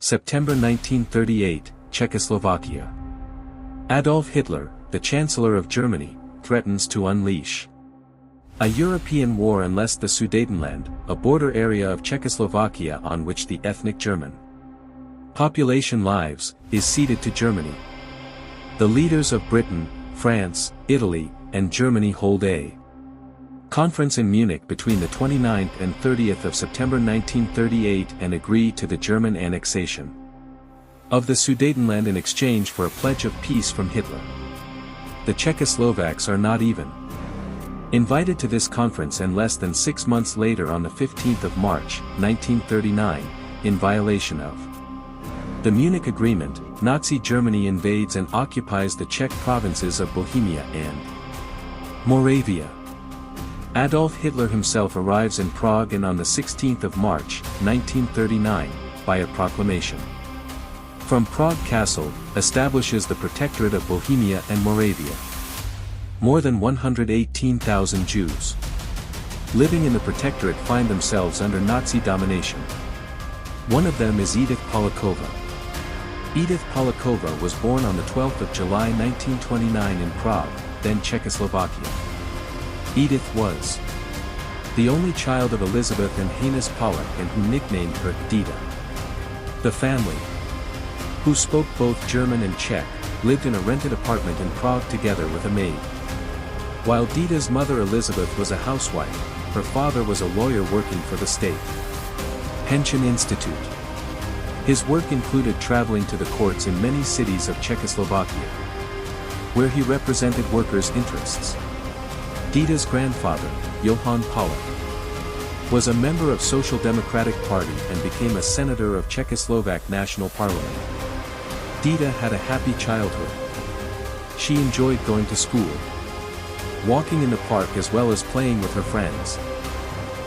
September 1938, Czechoslovakia. Adolf Hitler, the Chancellor of Germany, threatens to unleash a European war unless the Sudetenland, a border area of Czechoslovakia on which the ethnic German population lives, is ceded to Germany. The leaders of Britain, France, Italy, and Germany hold a conference in Munich between the 29th and 30th of September 1938 and agree to the German annexation of the Sudetenland in exchange for a pledge of peace from Hitler. The Czechoslovaks are not even invited to this conference, and less than 6 months later, on the 15th of March, 1939, in violation of the Munich Agreement, Nazi Germany invades and occupies the Czech provinces of Bohemia and Moravia. Adolf Hitler himself arrives in Prague and on the 16th of March, 1939, by a proclamation from Prague Castle, establishes the Protectorate of Bohemia and Moravia. More than 118,000 Jews living in the Protectorate find themselves under Nazi domination. One of them is Edith Polakova. Edith Polakova was born on the 12th of July 1929 in Prague, then Czechoslovakia. Edith was the only child of Elizabeth and Hannes Polak, and who nicknamed her Dita. The family, who spoke both German and Czech, lived in a rented apartment in Prague together with a maid. While Dita's mother Elizabeth was a housewife, her father was a lawyer working for the State Pension Institute. His work included traveling to the courts in many cities of Czechoslovakia, where he represented workers' interests. Dita's grandfather, Johann Polak, was a member of Social Democratic Party and became a senator of Czechoslovak National Parliament. Dita had a happy childhood. She enjoyed going to school, walking in the park as well as playing with her friends.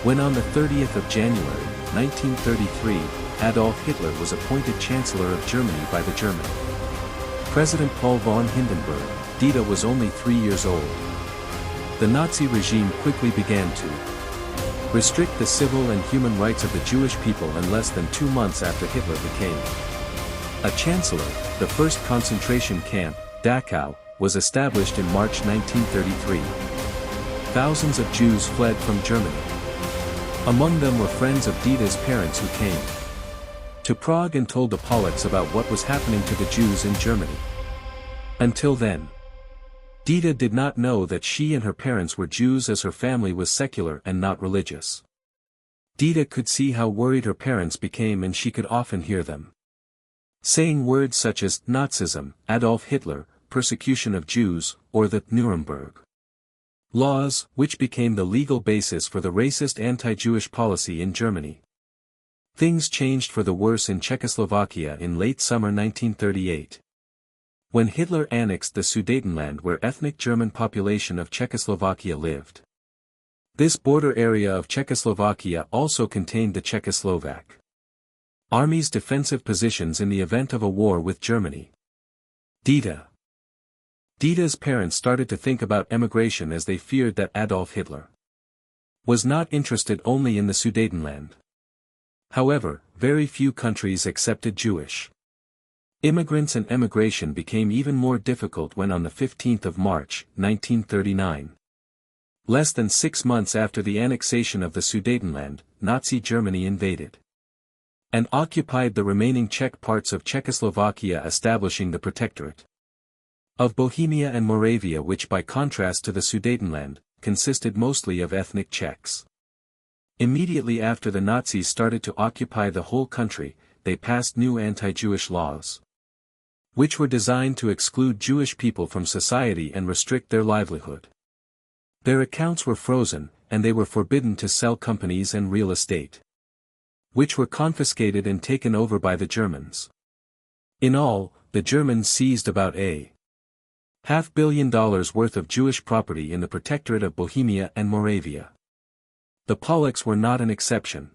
When on the 30th of January, 1933, Adolf Hitler was appointed Chancellor of Germany by the German President Paul von Hindenburg, Dita was only 3 years old. The Nazi regime quickly began to restrict the civil and human rights of the Jewish people, and less than 2 months after Hitler became a chancellor, the first concentration camp, Dachau, was established in March 1933. Thousands of Jews fled from Germany. Among them were friends of Dita's parents who came to Prague and told the Polacks about what was happening to the Jews in Germany. Until then, Dita did not know that she and her parents were Jews, as her family was secular and not religious. Dita could see how worried her parents became, and she could often hear them saying words such as Nazism, Adolf Hitler, persecution of Jews, or the Nuremberg laws, which became the legal basis for the racist anti-Jewish policy in Germany. Things changed for the worse in Czechoslovakia in late summer 1938. When Hitler annexed the Sudetenland, where ethnic German population of Czechoslovakia lived. This border area of Czechoslovakia also contained the Czechoslovak Army's defensive positions in the event of a war with Germany. Dita's parents started to think about emigration, as they feared that Adolf Hitler was not interested only in the Sudetenland. However, very few countries accepted Jewish immigrants, and emigration became even more difficult when on the 15th of March, 1939, less than 6 months after the annexation of the Sudetenland, Nazi Germany invaded and occupied the remaining Czech parts of Czechoslovakia, establishing the Protectorate of Bohemia and Moravia, which, by contrast to the Sudetenland, consisted mostly of ethnic Czechs. Immediately after the Nazis started to occupy the whole country, they passed new anti-Jewish laws, which were designed to exclude Jewish people from society and restrict their livelihood. Their accounts were frozen, and they were forbidden to sell companies and real estate, which were confiscated and taken over by the Germans. In all, the Germans seized about $500 million worth of Jewish property in the Protectorate of Bohemia and Moravia. The Polacks were not an exception.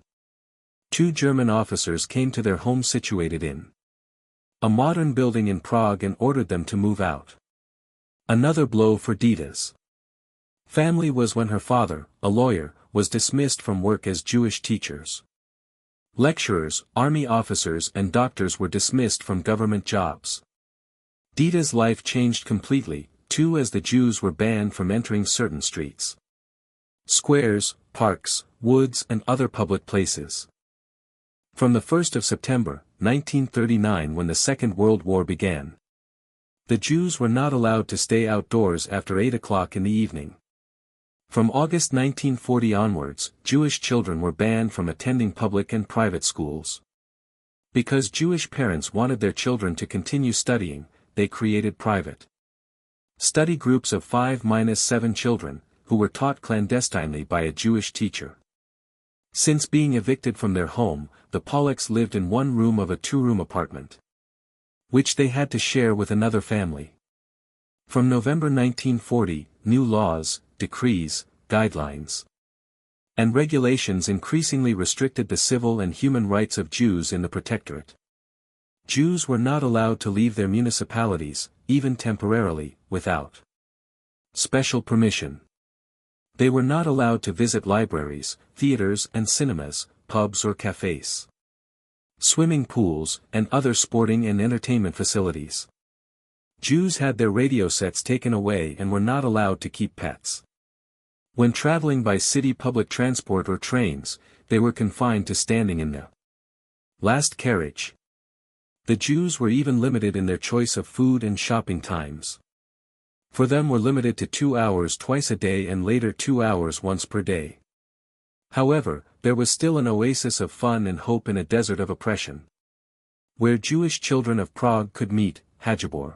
2 German officers came to their home situated in a modern building in Prague and ordered them to move out. Another blow for Dita's family was when her father, a lawyer, was dismissed from work as Jewish teachers Lecturers, army officers and doctors were dismissed from government jobs. Dita's life changed completely, too, as the Jews were banned from entering certain streets, squares, parks, woods and other public places. From the 1st of September, 1939, when the Second World War began, the Jews were not allowed to stay outdoors after 8 o'clock in the evening. From August 1940 onwards, Jewish children were banned from attending public and private schools. Because Jewish parents wanted their children to continue studying, they created private study groups of 5-7 children, who were taught clandestinely by a Jewish teacher. Since being evicted from their home, the Polacks lived in one room of a 2-room apartment, which they had to share with another family. From November 1940, new laws, decrees, guidelines, and regulations increasingly restricted the civil and human rights of Jews in the Protectorate. Jews were not allowed to leave their municipalities, even temporarily, without special permission. They were not allowed to visit libraries, theaters and cinemas, pubs or cafes, swimming pools, and other sporting and entertainment facilities. Jews had their radio sets taken away and were not allowed to keep pets. When traveling by city public transport or trains, they were confined to standing in the last carriage. The Jews were even limited in their choice of food and shopping times. For them were limited to 2 hours twice a day and later 2 hours once per day. However, there was still an oasis of fun and hope in a desert of oppression, where Jewish children of Prague could meet, Hajibor.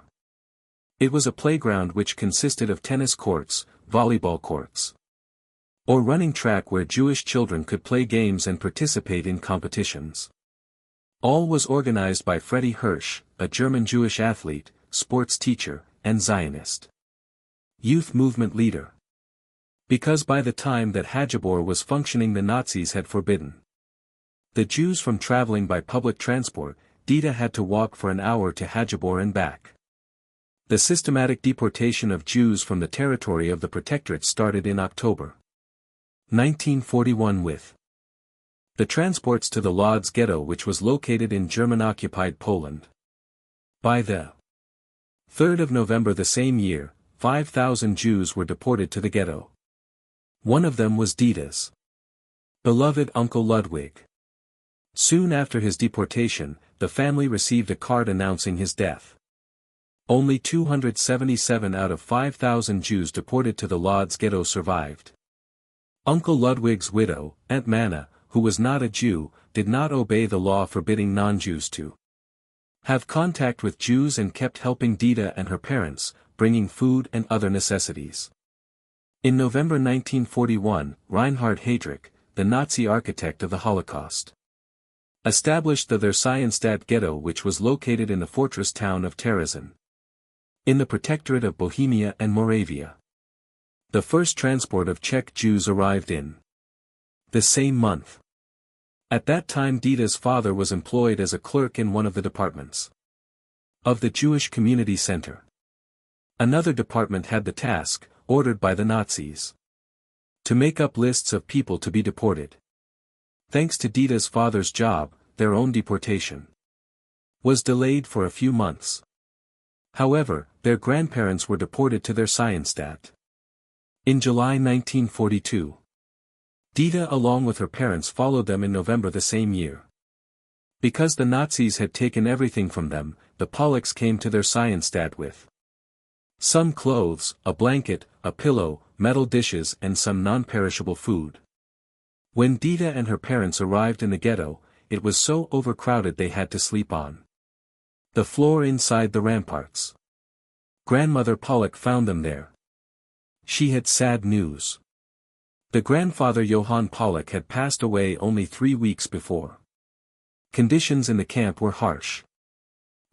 It was a playground which consisted of tennis courts, volleyball courts, or running track where Jewish children could play games and participate in competitions. All was organized by Friedrich Hirsch, a German Jewish athlete, sports teacher, and Zionist youth movement leader. Because by the time that Hajibor was functioning, the Nazis had forbidden the Jews from traveling by public transport. Dita had to walk for an hour to Hajibor and back. The systematic deportation of Jews from the territory of the Protectorate started in October 1941 with the transports to the Lodz ghetto, which was located in German-occupied Poland. By the 3rd of November the same year, 5,000 Jews were deported to the ghetto. One of them was Dita's beloved uncle Ludwig. Soon after his deportation, the family received a card announcing his death. Only 277 out of 5,000 Jews deported to the Lodz ghetto survived. Uncle Ludwig's widow, Aunt Manna, who was not a Jew, did not obey the law forbidding non-Jews to have contact with Jews and kept helping Dita and her parents, bringing food and other necessities. In November 1941, Reinhard Heydrich, the Nazi architect of the Holocaust, established the Theresienstadt ghetto, which was located in the fortress town of Theresienstadt, in the Protectorate of Bohemia and Moravia. The first transport of Czech Jews arrived in the same month. At that time Dita's father was employed as a clerk in one of the departments of the Jewish Community Center. Another department had the task, ordered by the Nazis, to make up lists of people to be deported. Thanks to Dita's father's job, their own deportation was delayed for a few months. However, their grandparents were deported to Theresienstadt in July 1942. Dita along with her parents followed them in November the same year. Because the Nazis had taken everything from them, the Polacks came to Theresienstadt with some clothes, a blanket, a pillow, metal dishes and some non-perishable food. When Dita and her parents arrived in the ghetto, it was so overcrowded they had to sleep on the floor inside the ramparts. Grandmother Polak found them there. She had sad news. The grandfather Johann Polak had passed away only 3 weeks before. Conditions in the camp were harsh.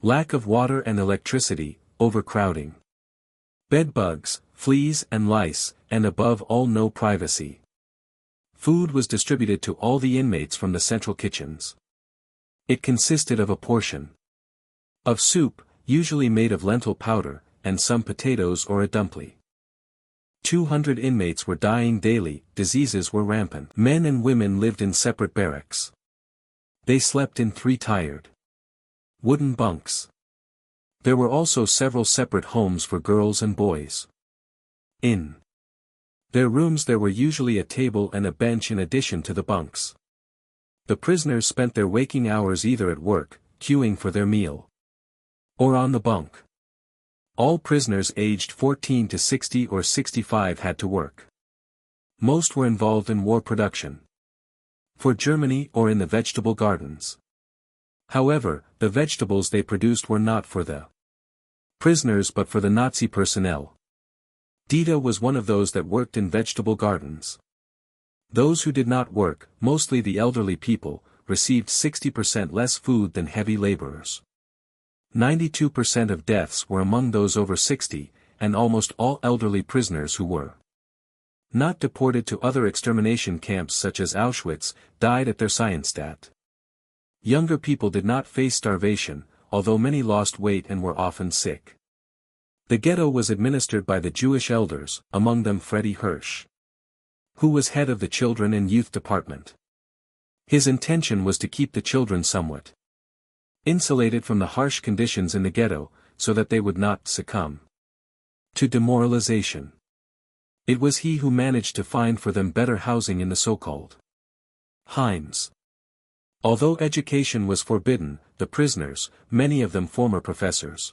Lack of water and electricity, overcrowding, bedbugs, fleas and lice, and above all no privacy. Food was distributed to all the inmates from the central kitchens. It consisted of a portion of soup, usually made of lentil powder, and some potatoes or a dumpling. 200 inmates were dying daily, diseases were rampant. Men and women lived in separate barracks. They slept in 3 tired wooden bunks. There were also several separate homes for girls and boys. In their rooms there were usually a table and a bench in addition to the bunks. The prisoners spent their waking hours either at work, queuing for their meal, or on the bunk. All prisoners aged 14 to 60 or 65 had to work. Most were involved in war production for Germany or in the vegetable gardens. However, the vegetables they produced were not for the prisoners but for the Nazi personnel. Dita was one of those that worked in vegetable gardens. Those who did not work, mostly the elderly people, received 60% less food than heavy laborers. 92% of deaths were among those over 60, and almost all elderly prisoners who were not deported to other extermination camps such as Auschwitz, died at Theresienstadt. Younger people did not face starvation, although many lost weight and were often sick. The ghetto was administered by the Jewish elders, among them Freddie Hirsch, who was head of the Children and Youth Department. His intention was to keep the children somewhat insulated from the harsh conditions in the ghetto, so that they would not succumb to demoralization. It was he who managed to find for them better housing in the so-called Heims. Although education was forbidden, the prisoners, many of them former professors,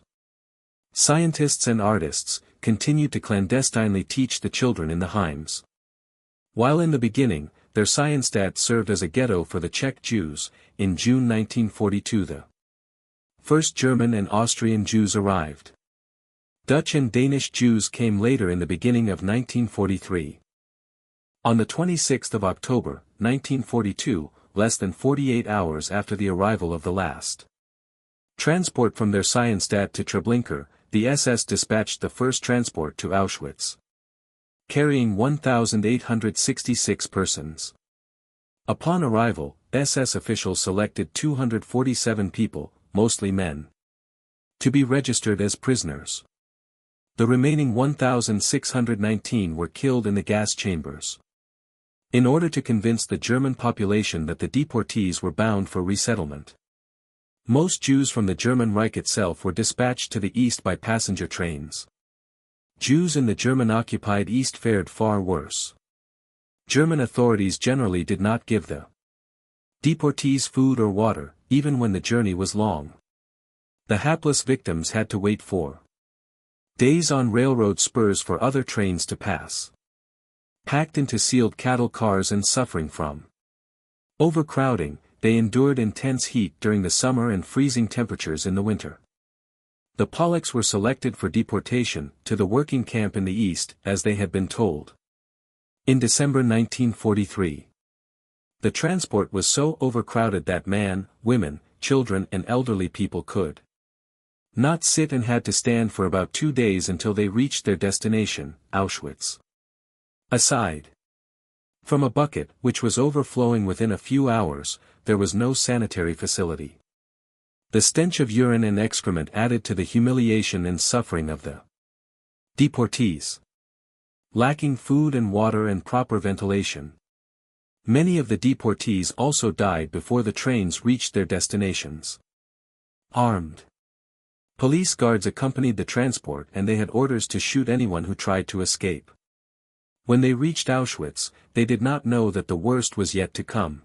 scientists and artists, continued to clandestinely teach the children in the Heims. While in the beginning, Theresienstadt served as a ghetto for the Czech Jews, in June 1942 the first German and Austrian Jews arrived. Dutch and Danish Jews came later in the beginning of 1943. On the 26th of October, 1942, less than 48 hours after the arrival of the last transport from Theresienstadt to Treblinka, the SS dispatched the first transport to Auschwitz, carrying 1,866 persons. Upon arrival, SS officials selected 247 people, mostly men, to be registered as prisoners. The remaining 1,619 were killed in the gas chambers. In order to convince the German population that the deportees were bound for resettlement, most Jews from the German Reich itself were dispatched to the east by passenger trains. Jews in the German-occupied East fared far worse. German authorities generally did not give the deportees food or water, even when the journey was long. The hapless victims had to wait for days on railroad spurs for other trains to pass. Packed into sealed cattle cars and suffering from overcrowding, they endured intense heat during the summer and freezing temperatures in the winter. The Polacks were selected for deportation to the working camp in the east, as they had been told. In December 1943, the transport was so overcrowded that men, women, children and elderly people could not sit and had to stand for about 2 days until they reached their destination, Auschwitz. Aside from a bucket, which was overflowing within a few hours, there was no sanitary facility. The stench of urine and excrement added to the humiliation and suffering of the deportees. Lacking food and water and proper ventilation, many of the deportees also died before the trains reached their destinations. Armed police guards accompanied the transport and they had orders to shoot anyone who tried to escape. When they reached Auschwitz, they did not know that the worst was yet to come.